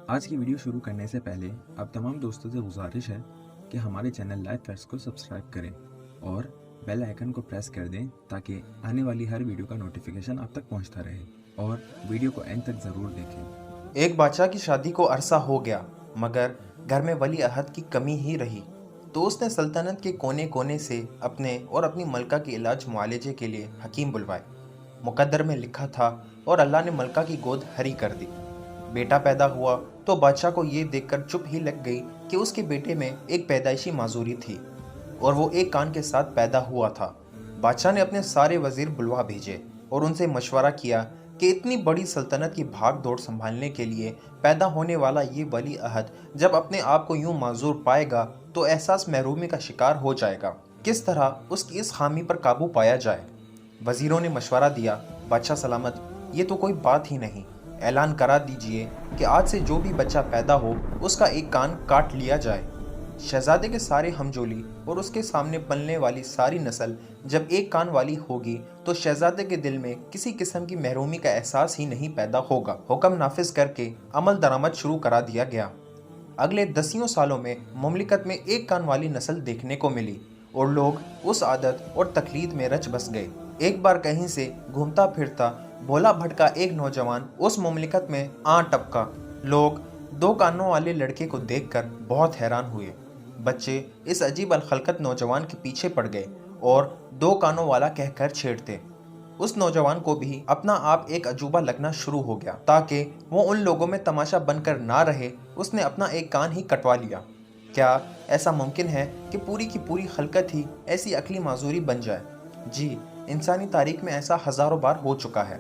آج کی ویڈیو شروع کرنے سے پہلے آپ تمام دوستوں سے گزارش ہے کہ ہمارے چینل لائف فیکٹس کو سبسکرائب کریں اور بیل آئیکن کو پریس کر دیں تاکہ آنے والی ہر ویڈیو کا نوٹیفیکیشن آپ تک پہنچتا رہے اور ویڈیو کو اینڈ تک ضرور دیکھیں۔ ایک بادشاہ کی شادی کو عرصہ ہو گیا مگر گھر میں ولی عہد کی کمی ہی رہی، تو اس نے سلطنت کے کونے کونے سے اپنے اور اپنی ملکہ کے علاج معالجے کے لیے حکیم بلوائے۔ مقدر میں لکھا تھا اور اللہ نے ملکہ کی گود ہری کر دی۔ بیٹا پیدا ہوا تو بادشاہ کو یہ دیکھ کر چپ ہی لگ گئی کہ اس کے بیٹے میں ایک پیدائشی معذوری تھی اور وہ ایک کان کے ساتھ پیدا ہوا تھا۔ بادشاہ نے اپنے سارے وزیر بلوا بھیجے اور ان سے مشورہ کیا کہ اتنی بڑی سلطنت کی بھاگ دوڑ سنبھالنے کے لیے پیدا ہونے والا یہ ولی عہد جب اپنے آپ کو یوں معذور پائے گا تو احساس محرومی کا شکار ہو جائے گا۔ کس طرح اس کی اس خامی پر قابو پایا جائے؟ وزیروں نے مشورہ دیا، بادشاہ سلامت، یہ تو کوئی بات ہی نہیں، اعلان کرا دیجئے کہ آج سے جو بھی بچہ پیدا ہو اس کا ایک کان کاٹ لیا جائے۔ شہزادے کے سارے ہمجولی اور اس کے سامنے پلنے والی ساری نسل جب ایک کان والی ہوگی تو شہزادے کے دل میں کسی قسم کی محرومی کا احساس ہی نہیں پیدا ہوگا۔ حکم نافذ کر کے عمل درآمد شروع کرا دیا گیا۔ اگلے 10 سالوں میں مملکت میں ایک کان والی نسل دیکھنے کو ملی اور لوگ اس عادت اور تقلید میں رچ بس گئے۔ ایک بار کہیں سے گھومتا پھرتا بھولا بھٹکا ایک نوجوان اس مملکت میں آ ٹپکا۔ لوگ 2 کانوں والے لڑکے کو دیکھ کر بہت حیران ہوئے۔ بچے اس عجیب الخلقت نوجوان کے پیچھے پڑ گئے اور 2 کانوں والا کہہ کر چھیڑتے۔ اس نوجوان کو بھی اپنا آپ ایک عجوبہ لگنا شروع ہو گیا۔ تاکہ وہ ان لوگوں میں تماشا بن کر نہ رہے، اس نے اپنا ایک کان ہی کٹوا لیا۔ کیا ایسا ممکن ہے کہ پوری کی پوری خلقت ہی ایسی عقلی معذوری بن جائے؟ جی، انسانی تاریخ میں ایسا ہزاروں بار ہو چکا ہے۔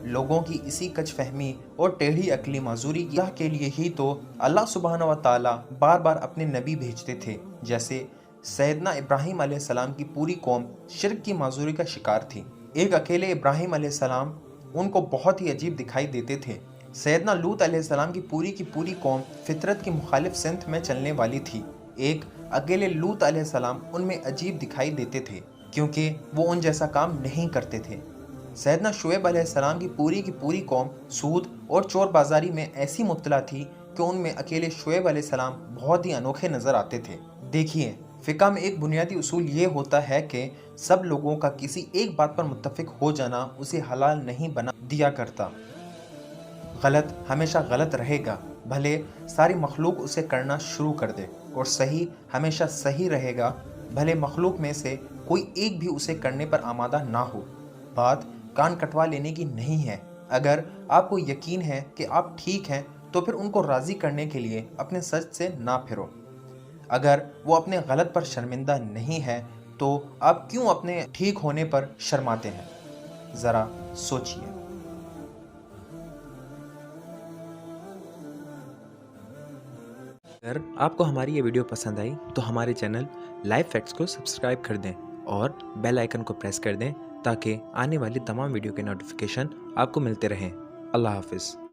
لوگوں کی اسی کچ فہمی اور ٹیڑھی عقلی معذوری کے لیے ہی تو اللہ سبحانہ و تعالیٰ بار بار اپنے نبی بھیجتے تھے۔ جیسے سیدنا ابراہیم علیہ السلام کی پوری قوم شرک کی معذوری کا شکار تھی۔ ایک اکیلے ابراہیم علیہ السلام ان کو بہت ہی عجیب دکھائی دیتے تھے۔ سیدنا لوط علیہ السلام کی پوری قوم فطرت کی مخالف سمت میں چلنے والی تھی۔ ایک اکیلے لوط علیہ السلام ان میں عجیب دکھائی دیتے تھے کیونکہ وہ ان جیسا کام نہیں کرتے تھے۔ سیدنا شعیب علیہ السلام کی پوری قوم سود اور چور بازاری میں ایسی مبتلا تھی کہ ان میں اکیلے شعیب علیہ السلام بہت ہی انوکھے نظر آتے تھے۔ دیکھیے، فقہ میں ایک بنیادی اصول یہ ہوتا ہے کہ سب لوگوں کا کسی ایک بات پر متفق ہو جانا اسے حلال نہیں بنا دیا کرتا۔ غلط ہمیشہ غلط رہے گا، بھلے ساری مخلوق اسے کرنا شروع کر دے، اور صحیح ہمیشہ صحیح رہے گا، بھلے مخلوق میں سے کوئی ایک بھی اسے کرنے پر آمادہ نہ ہو۔ بات کان کٹوا لینے کی نہیں ہے۔ اگر آپ کو یقین ہے کہ آپ ٹھیک ہیں تو پھر ان کو راضی کرنے کے لیے اپنے سچ سے نہ پھرو۔ اگر وہ اپنے غلط پر شرمندہ نہیں ہے تو آپ کیوں اپنے ٹھیک ہونے پر شرماتے ہیں؟ ذرا سوچئے۔ اگر آپ کو ہماری یہ ویڈیو پسند آئی تو ہمارے چینل لائف فیکٹس کو سبسکرائب کر دیں اور بیل آئیکن کو پریس کر دیں تاکہ آنے والی تمام ویڈیو کے نوٹیفیکیشن آپ کو ملتے رہیں۔ اللہ حافظ۔